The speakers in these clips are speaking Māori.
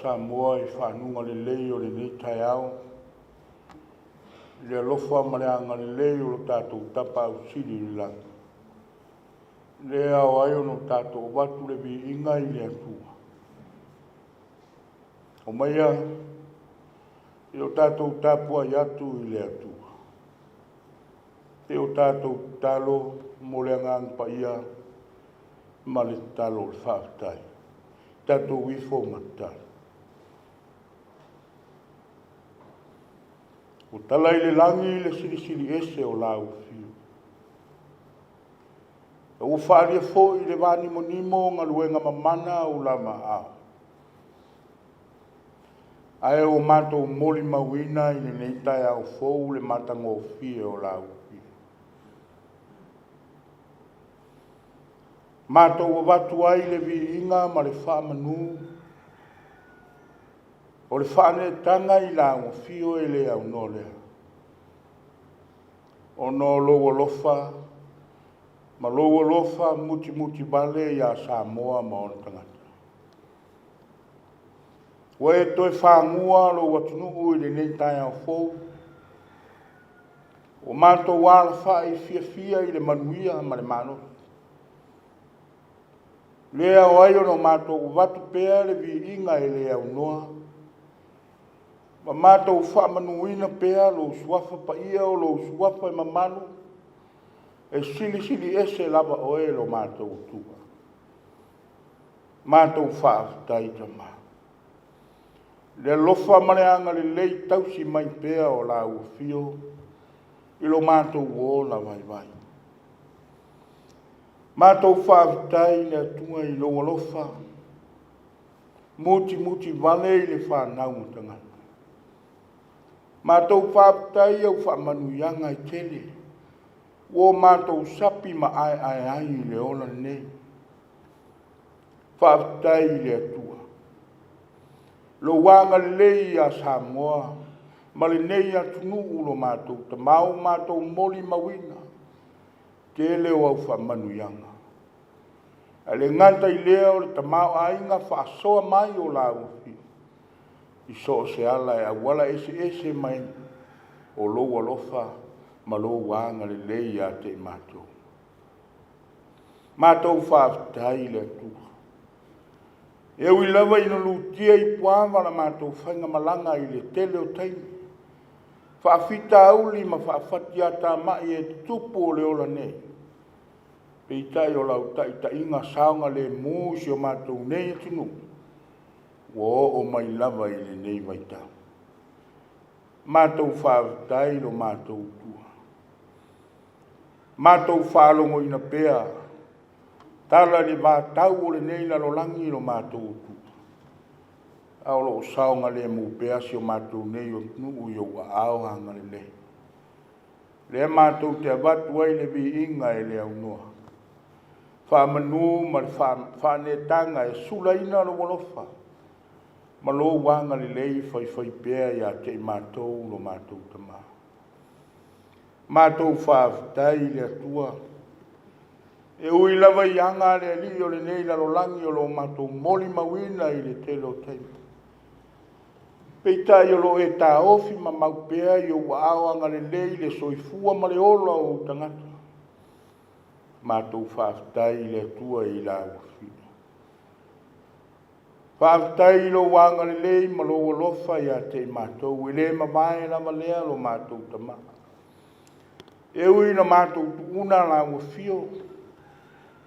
Samoa i whanunga le lei o le nei tai au. Le alofa mareanga le lei o le tātou tapa au siri le lang. Le au ai ono tātou watu le vi inga i le atua. O maia, e o tātou tapua i atu i le atua. E o tātou talo mo le angang pa ia ma le talo le whaatai. Tātou wifo matai. O talai le langi le siri ese o lau fiu. O wharia fo i le wani monimo ngā luenga mamana o la maa. Ae o mato moli mawina i le neitai au fo le matango fie o lau fiu. Mato o watu ai le vi inga ma le wha manu. O le whane tanga i la o fio e le au no lea. O no logo lofa, ma logo lofa muti bale ia Samoa ma o tangata. Wa e toi whangua lo watunu i le nei tai au fou. O mato wala wha i fia i le manuia ma le mano. Lea o ai ono mato watu pea le vi inga e le au noa. Ma mātou whamanuina pēa lo suafa pa ia o lo suafa i mamanu. E sili ese lava o e lo mātou tua. Mātou whaafitai tama. Le lofa mareanga le lei tausi mai pēa o la uafio. I lo mātou o la vai. Mātou whaafitai le atunga i lo lofa. Muti vale i le whanau tangata. Mātou whaapitai au whaamanuianga i tele. O mātou sapi ma ai i le ola nei. Whaapitai i le atua. Lo wanga lei a Samoa. Ma le nei atunu ulo mātou. Ta mau mātou moli mawina. Tele o au whaamanuianga. A le nganta i leo le ta mau ainga whaasoa mai o la ufi. I so se ala e awala ese mai o lo alofa ma lo wanga le lei a te matou. Matou whaafitai le atua. E ui lawa ino lutia i puawa la matou whainga malanga i le tele o taimi. Whaafita auli ma whaafati ata mai e tupu o le ola nei. Peitai o lau ta inga saunga le mūsi o matou nei tunu. O mai lava i le nei waita. Mātou whaavitai lo mātou tua. Mātou whaalongo ina pēa. Tala le vātau o le nei la lolangi lo mātou tua. Aolo o saonga le mu pēa si o mātou nei o nuu i o ao hanga le nei. Le mātou te avatu ai le vi inga e le au noa. Whaamanu ma le whaanetanga e sulaina lo wolofa. Ma lo wanga le lei whai pēa ia te mātou lo mātou tama. Mātou whaavitai le atua. E ui lava i anga le ali o le nei la lolangi o lo mātou moli mawina i le telo taimi. Peitai o lo e tā ofi ma mau pēa i o waao anga le lei le soifua ma le ola o tangata. Mātou whaavitai le atua i la uafina. Whaavitai lo wanga le lei ma lo alofa ia te mātou. E le mawai lava lea lo mātou tama. E ui na mātou tuuna la uafio.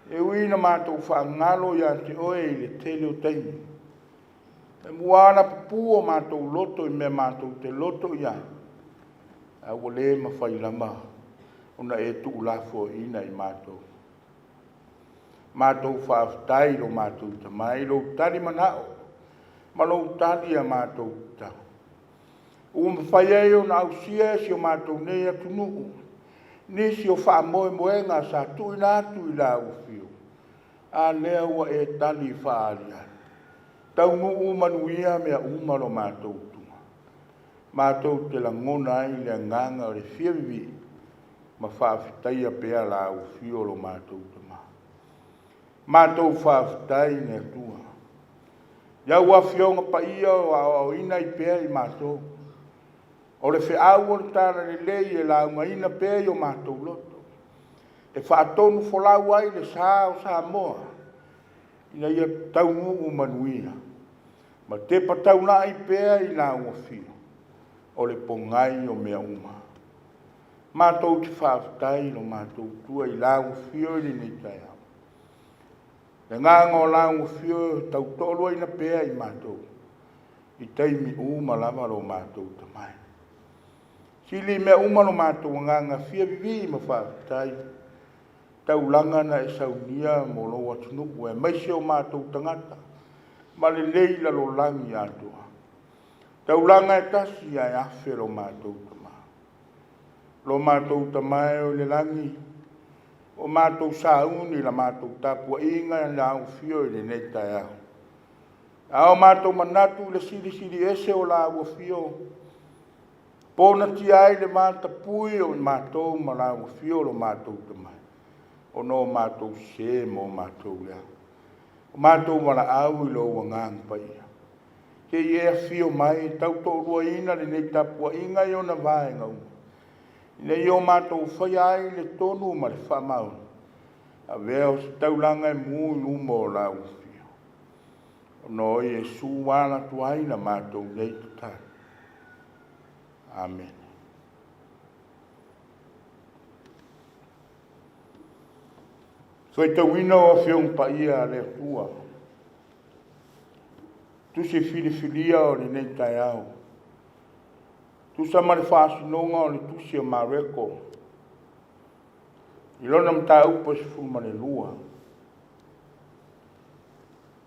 E ui na mātou whaangalo ia te oe i le tele o taimi. E muana pupu o mātou loto i me mātou te loto ia. A wale mawhai lama. Ona e tu ulafo ina i mātou. mātou whaafitai lo mātou tamai, lo tari manao, ma lo tari a mātou tau. Whai ai o na ausia si o mātou nei atu nuu, nisi o wha moe moe ngā sa tui nā tui la ufio. A lea ua e tali whaaria. Tau nuu manuia mea umaro mātou tunga. Mātou te la ngona ai lea nganga o le whiavivi, ma whaafitai a pea la ufio lo mātou tama. Mātou whaafitai ne tua. Iau a whionga pa ia o ina i pea i mātou. O le whiau o le tāra le lei e la ungaina pea i o mātou loto. E whaatonu wholau ai le sā o sā moa. Ina ia tau nuu manuia. Ma te patau na ai pea i la unga whio. O le pongai o mea uma. Mātou te whaafitai no mātou tua i la unga whio i le nei tai au. Le nganga o la unga whio tau tolu aina pea i mātou. I taimi uma lama lo mātou tamai. Sili mea umano mātou nganga fia vivi ma whaafitai. Tau langa na e saunia mo lo atunuku e maise o mātou tangata. Ma le leila lo langi atua. Tau langa e tasi ai afe lo mātou tama. Lo mātou tamai o le langi. O mātou sauni la mātou tapua inga na au fio i le neta e au. Ao mātou manatu le siri ese o la au fio. Pona ti ai le mata pui o mātou malawa fio lo mātou tamai. O no mātou se mo mātou lea. O mātou mala au i lo wangang pa ia. Ke ia fio mai tau tō rua ina le nei tapua inga i ona vae ngau. Ina i o mātou whai ai le tonu ma le whamau. A veo se taulanga e mui umo o lau fio. O no i e suwana tuaina mātou nei tatai. Amen. Foi tau ina o whiong pa ia le tua. Tu se filifilia o le nei tai au. Tu sa mare whaasinonga o le tu se mareko. Ilona mta upo e sifuma le lua.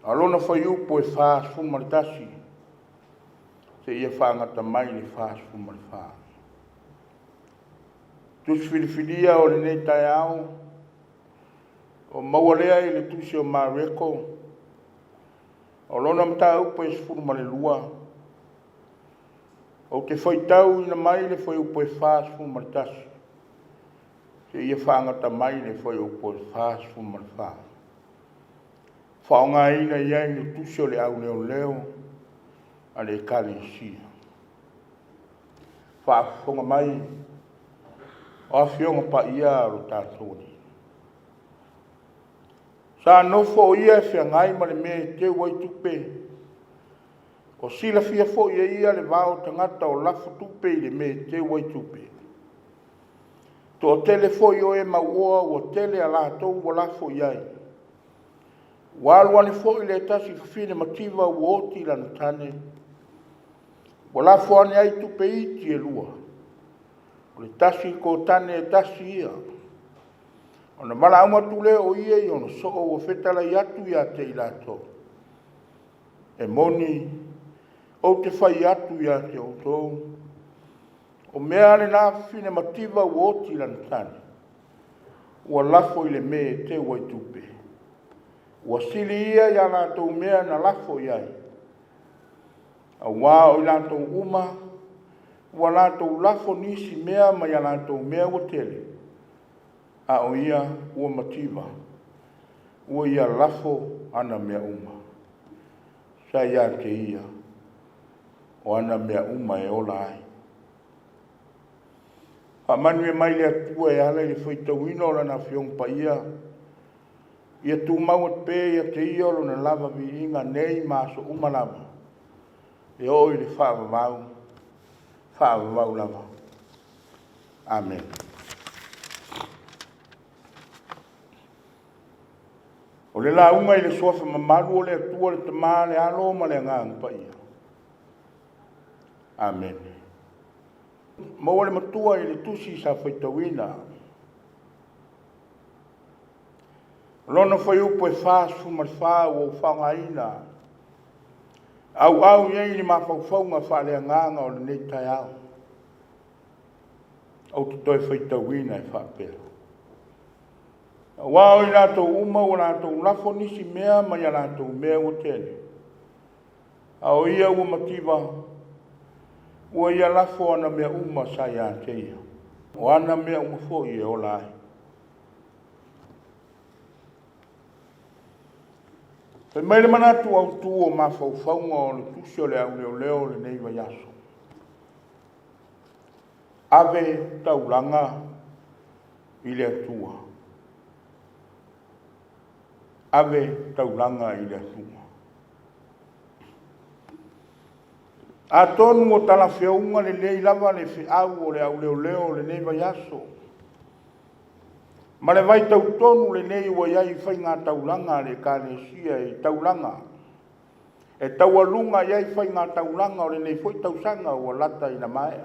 Alona whai upo e whaasifuma le tasi. Se ia whaangata mai le whaasifuma le whaa. Tu se filifilia o le nei tai au. O mawalea i le tusi o mareko. O lona mta upo e sifuma le lua. O te whaitau ina mai le whai upo e whaasifuma le tasi. Se ia whaangata mai le whai upo e whaasifuma le whaa. Whaonga ina iai le tusi o le au leo leo. A le kare sia. Whaafonga mai. O a whionga pa ia aro tātoni. Sa nofo ia e whiangai ma le me te wai tupe. O sila fia fo ia le vao tangata o lafo tupe i le me te wai tupe. To o tele fo i o e maua o tele a la tau o lafo iai. Waluane fo i le tasi fine mativa o oti lana tane. O lafo ane ai tupe iti e lua. O le tasi ko tane e tasi ia. O na mala auma tule o ia i ono so o fetala i atu i ate i lato. E moni o te whai atu i ate o tou. O mea le na fine mativa o oti lana tane. Ua lafo i le me te wai tupe. Ua sili ia i alato mea na lafo i ai. A wā o i lato uma. Ua lato lafo nisi mea ma i alato mea o tele. A o ia ua mativa. Ua ia lafo ana mea uma. Sa ia te ia. O ana mea uma e ola ai. Pa manu e mai le atua e ala i le whaitauina o lana whiong pa ia. Ia tu mau at pe ia te ia o lana lava vi inga nei maso uma lava. E o i le whaavavau. Whaavavau lava. Amen. O le la unga i le sofa mamaru o le atua le tamā le alo ma le ngang pa ia. Amen. Maua le matua i le tusi sa whaitawina. Lona foi upo e whāsu mai whāu o whangaina. Au iei ni mawhauwhaunga whalea nganga o le nei tai au. Au te toi whaitawina e whapea. Wao i rātou uma o rātou lafo nisi mea mai a rātou mea o tēne. Au ia ua makiwa, ua ia lafo ana mea uma sai a teia. O ana mea uma fo i e o lai. Pe mai le manatu au tu o mawhauwhaunga o le tusi o le au leo le nei vai aso. Ave taulanga i le atua. Ave taulanga i le atua. A tonu o tala whiaunga le lei lava le whiau o le au leo le nei vai aso. Ma le vai tau tonu le nei ua iai whai ngā taulanga le kānesia i taulanga. E taualunga iai whai ngā taulanga o le nei whai tausanga ua lata i na maea.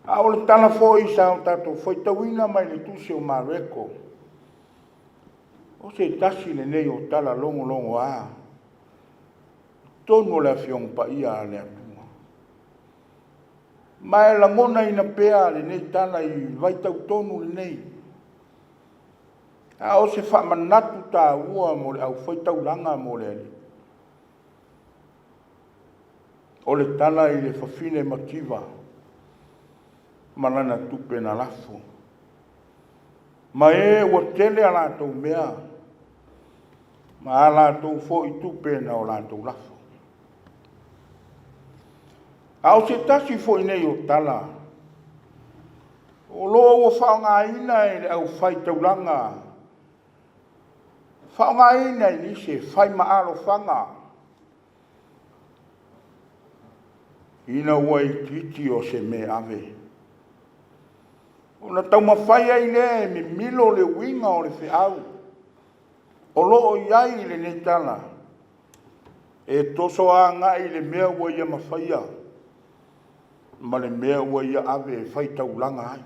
A o le tala fōi sa o tato whai tauina mai le tuse o mareko. O se tasi le nei o tala longo a. Tonu le awhiong pa ia le atua. Mai la ngona ina pea le nei tala i vai tau tonu le nei. A o se whamanatu tā ua mo le au whai taulanga mo le ali. O le tala i le whawhine makiwa. Malana tupe na lafo. Ma e ua tele a lātou mea. Ma a lātou fo i tupe na o lātou lafo. Au se tasi fo i nei o tala. O loa ua whaonga ina e le au whai taulanga. Whaonga ina i nise whai maalo whanga. Ina ua i titi o se me ave. O na tau mawhaia i le me milo le winga o le whiau. O loo iai le nei tala. E toso a nga i le mea ua ia mawhaia. Ma le mea ua ia ave e whai taulanga ai.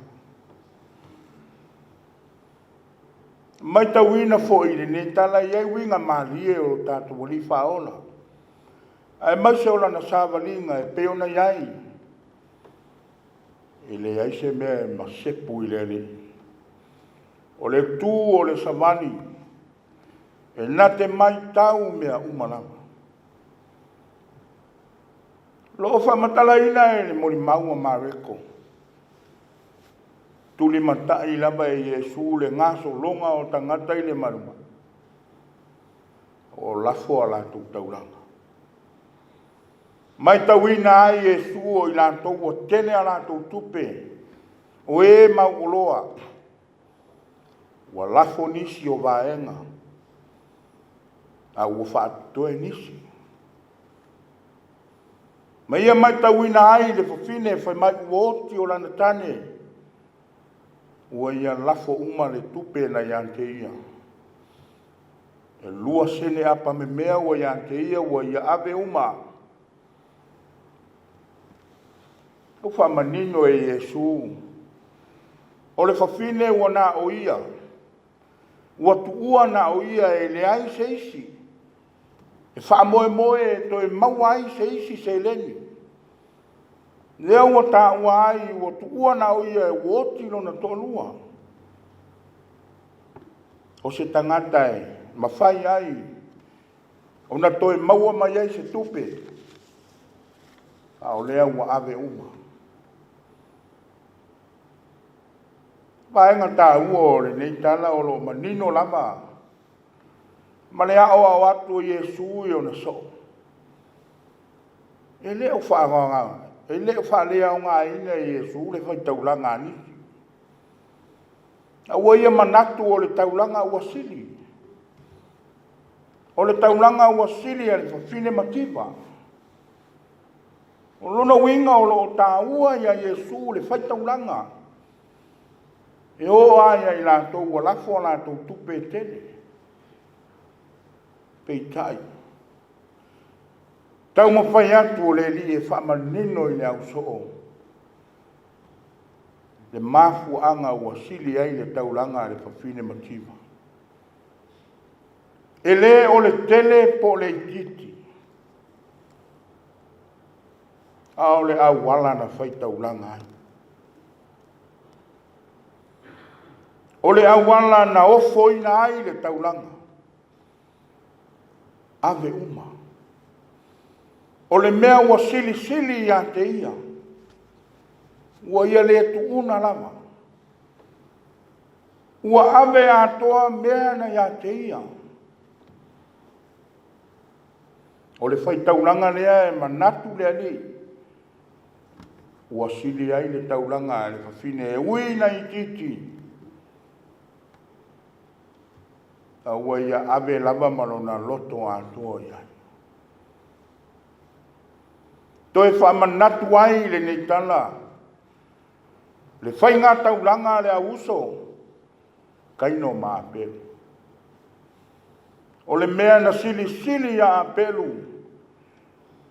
Mai tauina fo i le nei tala iai winga marie o tātou wali whaola. Ai mai se ola na sāwalinga e peona iai. E le ai se mea ma sepu i le le. O le tū o le savani. E nate mai tau mea umalama. Lo fa matala ina e le mori maua mareko. Tuli matai lava e Yesu le ngaso longa o tangata i le maruma. O lafo ala tu tauranga. Mai tauina ai Yesu o i lantou o tene ala tu tupe. O e mauloa. Wa lafo nisi o vaenga. A ufa toe nisi. Ma ia mai tauina ai le whawhine whai mai uoti o lana tane. Ua ia lafo uma le tupe na iante ia. E lua sene apa me mea ua iante ia ua ia ave uma. Ufa manino e Yesu. O le whawhine ua na o ia. Ua tuua na o ia e le ai seisi. E wha moe to e mauai seisi se leni. Lea ua tā ua ai, ua tuua na o ia e woti lona tolua. O se tangata e, mawhai ai, o na toe maua mai ai se tupe. A o lea ua ave uma. Vaenga tā ua o le nei tala o lo manino lava. Ma le ao au atu Yesu i o na so. E leo whaanganga. E leo whalea o ngā ina Yesu le whai taulanga nisi. A ua ia manatu o le taulanga ua sili. O le taulanga ua sili a le whawhine makiwa. O lona winga o lo tā ua ia Yesu le whai taulanga. E o aia i lātou ua lafo lātou tupe tene. Peitai. Tau mawhai atu o le li e whamanino i le au soo. le mafuanga ua sili ai le taulanga le fafine matima. E le o le tele po le ititi. A o le awala na fai taulanga ai. O le awala na ofo ina ai le taulanga. Ave uma. O le mea ua sili sili ia te ia. Ua ia le tu una lava. Ua ave atoa mea na ia te ia. O le fai taulanga lea e manatu lea li. Ua sili ai le taulanga le fafine e ui na ititi. A ua ia ave lava malona loto atoa ia. Toi fa manatu ai le neitala. Le fai ngā taulanga le auso. Kaino ma apelu. O le mea na sili sili a apelu.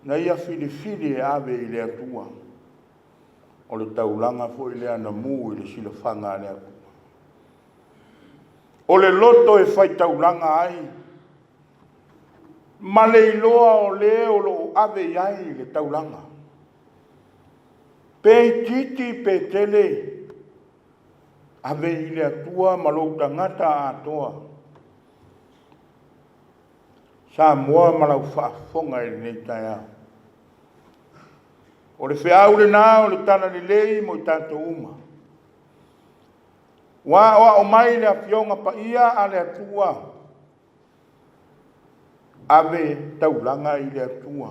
Na ia fili fili e ave i le atua. O le taulanga fo i le anamu i le sila fanga le atua. O le loto e fai taulanga ai. Ma le iloa o le o lo ave iai le taulanga. Pe titi pe tele. Ave i le atua ma lo tangata atoa. Sa moa ma lau whaafonga i nei taia. O le whiau le nā o le tana ni lei mo i tātou uma. Wa o mai le afionga pa ia a le atua. Ave taulanga i le atua.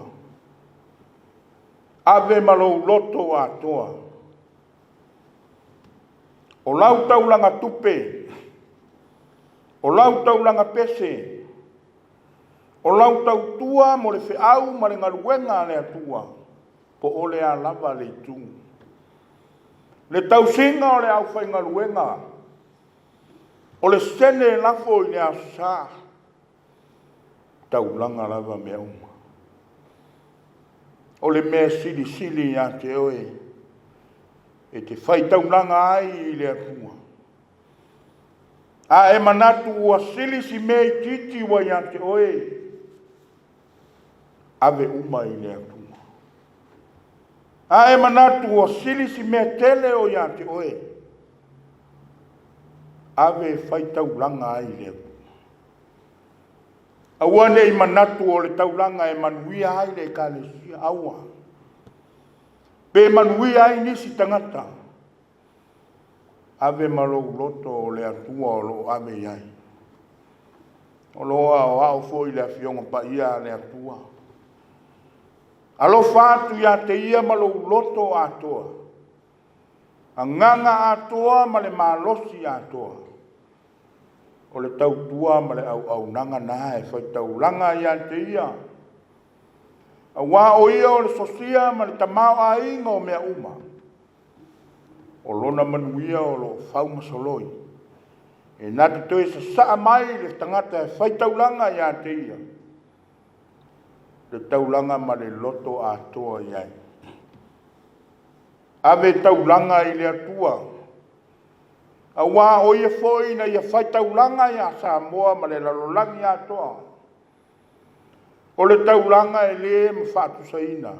Ave malo loto atoa. O lau taulanga tupe. O lau taulanga pese. O lau tautua mo le whiau ma le ngaruenga le atua. Po o le a lava le tu. Le tausinga o le au whai ngaruenga. O le sene lafo i le asa. Taulanga lava mea uma. O le mea sili sili a te oe. E te whai taulanga ai i le atua. A e manatu ua sili si mea i titi wa i a te oe. Ave uma i le atua. A e manatu ua sili si mea tele o i a te oe. Ave whai taulanga ai le atua. Awane i manatu o le taulanga e manuia ai le kalesia aua. Pe manuia ai nisi tangata. Ave malo loto o le atua o lo ave iai. O loa o au fo i le afionga pa ia le atua. Alo fatu ia te ia malo loto atoa. A nganga atoa ma le malosi atoa. O le tautua ma le au nanga na e whai taulanga ia te ia. A wā o ia o le sosia ma le tamau a inga o mea uma. O lona manuia o lo whauma soloi. E nati toi sa saa mai le tangata e whai taulanga ia te ia. Le taulanga ma le loto a toa iai. Ave taulanga i le atua. A wā o ia foi na ia whai taulanga ia Samoa ma le lalolangi a toa. O le taulanga e le mawhatu saina.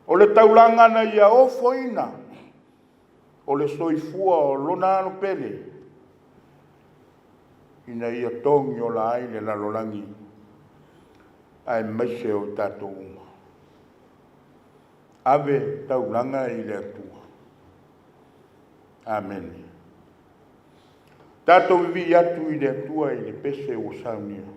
O le taulanga na ia o foina. O le soifua o lona anu pele. Ina ia tongi o la ai le lalolangi. Ai maise o tato uma. Ave taulanga i le atua. Amen. Tato vivi atu i le atua i le pese o saunia.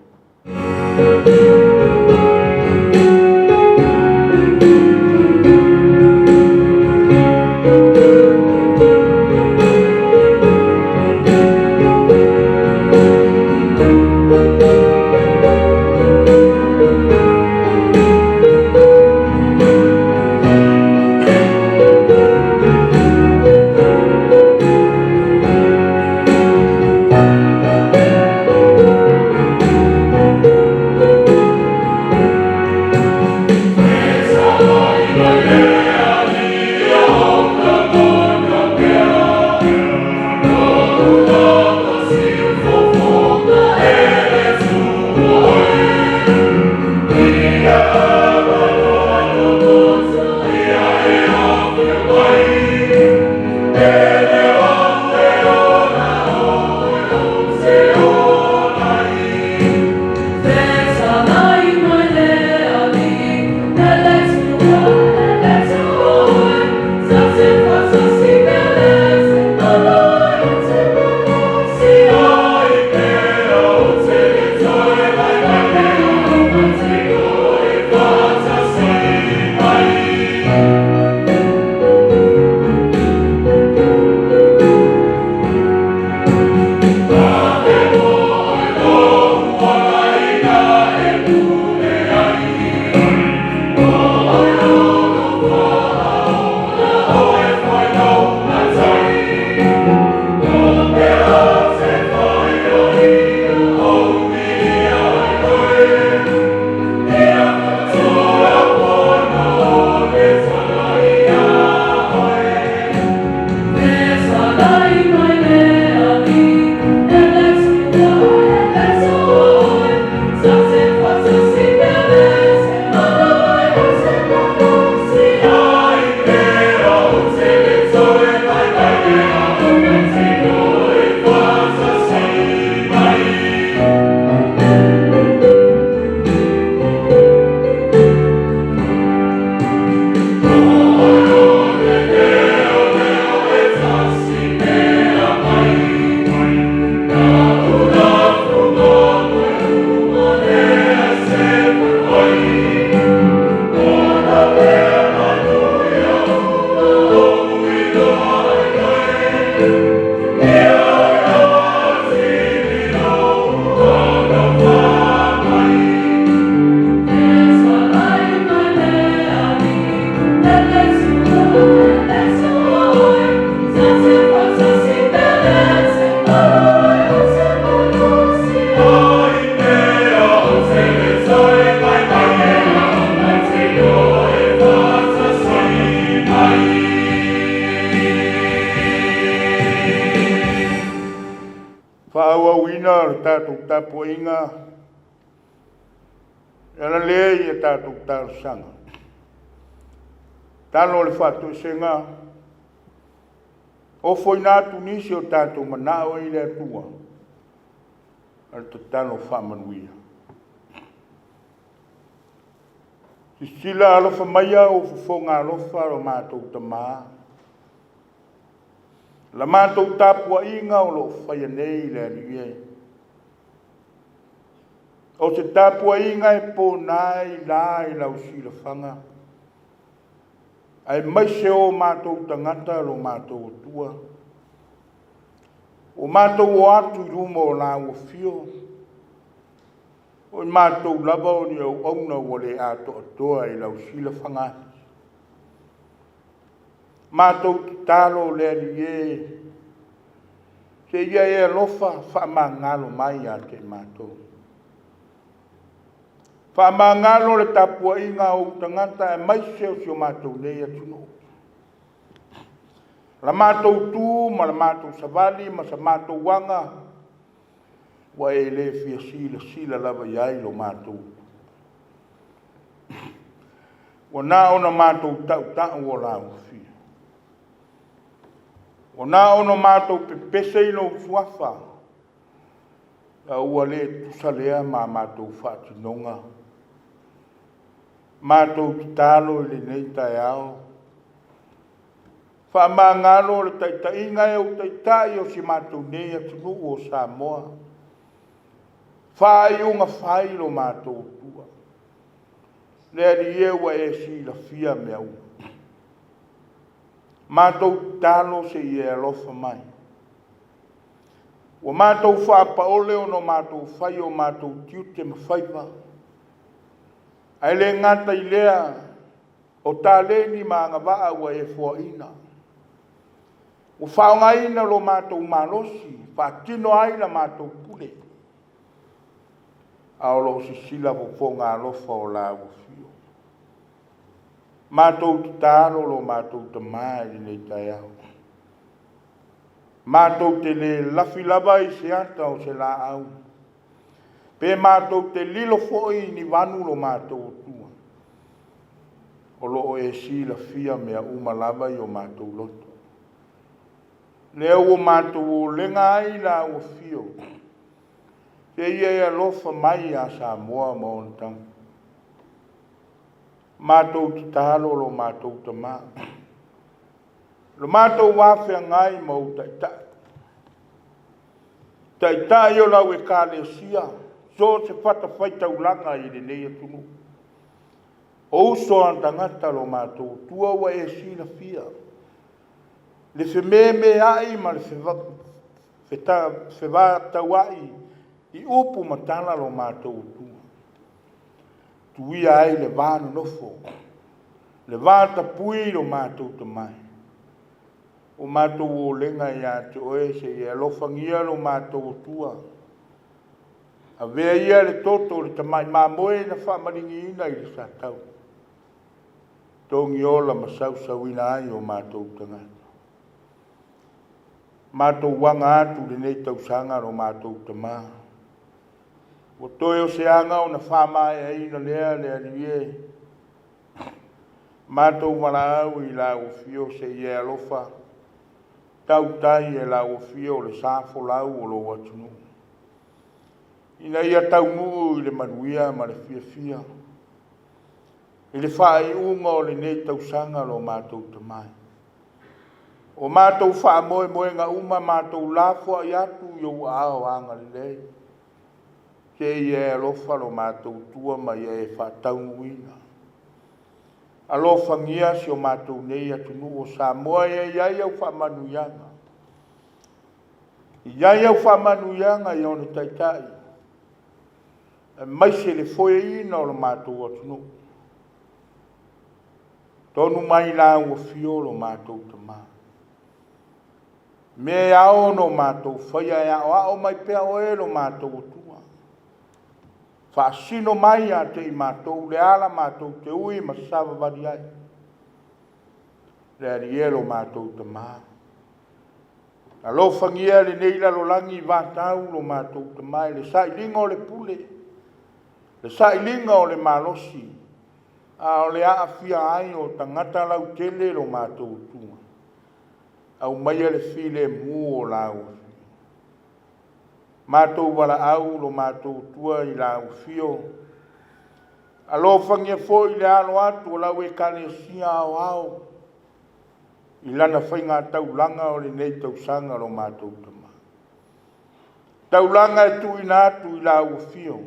whaawawina le tātou tapu inga, ala lei e tātou tārsanga. Talo le whātou senga, o foi nātu nisi o tātou manao i le atua, ala te talo whamanuia. Si sila alofa maia o fufonga alofa o mātou tamaa. La mātou tāpua inga o lo whaia nei le alie. O se tāpua inga e pō nai la i lau sila whanga. Ai mai se o mātou tangata lo mātou tua. O mātou o atu i rumo o la ua fio. O mātou lava o ni au auna o le ato atoa i lau sila whanga. Mātou talo le alie. Se ia e alofa whaamangalo mai a te mātou. Whaamangalo le tapua inga o tangata e mai seo si o mātou nei atuno. La mātou tū, ma la mātou savali, ma sa mātou wanga. Wa e le fia sila lava iai lo mātou. Wa nā ona mātou tau o la ufia. Wa nā ona mātou pepese ino usuafa. A ua le tusalea ma mātou whātinonga. Mātou talo le nei tai ao. Whaamangalo le taitainga e o taitai o si mātou nei atunu o Samoa. Whaiunga whailo mātou tua. Lea ni ewa e si la fia mea u. Mātou talo se i e alofa mai. Wa mātou whaapaole o no mātou whai o mātou tiute mawhaiva. Ai le ngata i lea o tā leni ma ngā waa ua e fua ina. O whaonga ina lo mātou malosi, whaatino aina mātou pule. Aolo si sila po ngā lofa o la ufio. Mātou tālo lo mātou te mai nei tai au. Mātou te le lafi lava i se ata o se la au. Pe mātou te lilo foi ni vanu lo mātou tua. O lo o e si la fia mea uma lava i o mātou loto. Leo o mātou o lenga ai la ufio. Te ia e alofa mai a Samoa mo ontang. Mātou te tālo lo mātou te maa. Lo mātou wāwhia ngai mo taitai. Taitai o lau e kāle sia. So se whata whaitau langa i le nei atunu. O uso antangata lo mātou tua wa e sina fia. Le se me ai ma le se vata wai. I upu matala lo mātou tua. Tui ai le vānu nofo. Le vāta pui lo mātou te mai. O mātou o lenga i ate oe se i alofangia lo mātou tua. A vea ia le toto le tamai māmoe na whamaringi ina i le sātau. Tongi ola masau sawina ai o mātou tangata. Mātou wanga atu le nei tausanga lo mātou te maa. O toi o se anga o na whamai e ina lea le alie. Mātou marau i la o fio se i e alofa. Tau tai e la o fio le sāfo lau o lo atunu. Ina ia tau nuu i le manuia ma le fia fia. I le whaai unga o le nei tausanga lo mātou te mai. O mātou wha moe moe ngā uma mātou lafua i atu i o ao anga le lei. Ke i e alofa lo mātou tua ma i e whātau nuina. Alofa ngia si o mātou nei atunu o Samoa e iai au whamanuyanga. Iai au whamanuyanga i ono taitai. Mai se le foe ina o lo mātou atunu. Tonu mai la ua fio lo mātou te maa. Me ao no mātou whaia e ao mai pea oe lo mātou tua. Whaasino mai a te i mātou le ala mātou te ui ma sawa wari ai. Le arielo mātou te maa. Alo fangia le nei la lo langi vātau lo mātou te mai le sailinga o le pule. Le sailinga o le malosi. A o le aafia ai o tangata lau tele lo mātou tunga. Au maia le file mu o lau. Mātou wala au lo mātou tua i lau fio. Alo fangia fo i le alo atu o lau e kane sia au au. I lana whainga taulanga o le nei tausanga lo mātou tama. Taulanga e tu ina atu i lau fio.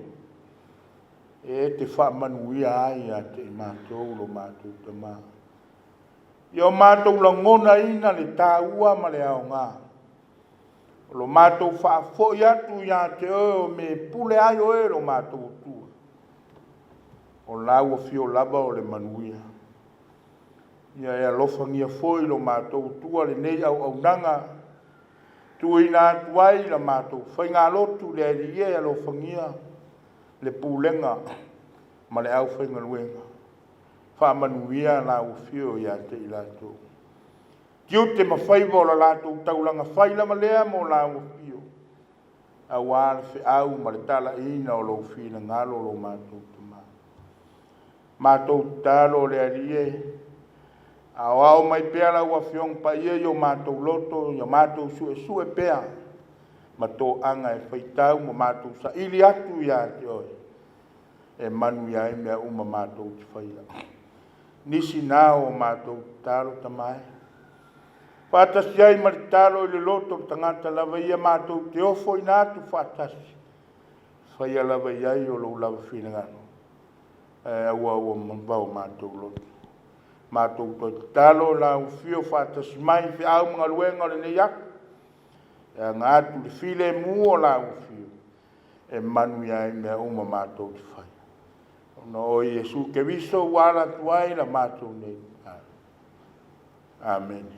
E te whaamanuia ai a te mātou lo mātou tama. Ia o mātou langona ina le tāua ma le ao ngā. Lo mātou whaafo i atu i a te o me pule ai o e lo mātou tua. O lau fio lava o le manuia. Ia e alofangia foi lo mātou tua le nei au nanga. Tua ina atu ai la mātou. Whainga lotu le alia e alofangia le pūlenga ma le au whainga luenga. Whaamanuia la ufio i a te i lātou. Kiu te mawhaiva o la lātou taulanga whaila ma lea mo la ufio. A wāna whi au ma le tala ina o lo ufina ngalo lo mātou tama. Mātou talo le alia Ao au mai pea la ua fiong pa ia yo mātou loto, yo mātou sue pea. Ma tō anga e whaitau ma mātou sa ili atu ia te oi. E manu ia e mea uma mātou te whaila. Nisi nā o mātou tālo tamai. Whātasi ai mari tālo i le loto tangata lava ia mātou te ofo i nātu whātasi. Whaia lava iai o lo lava whinangano. Aua mbao mātou loto. Mātou toi talo la ufio whātasi mai whi au mga luenga le nei aku. E ngā atu le file mua la ufio. E manu ia e mea uma mātou te whai. No o Iesu ke viso wala tuai la mātou nei. Amen.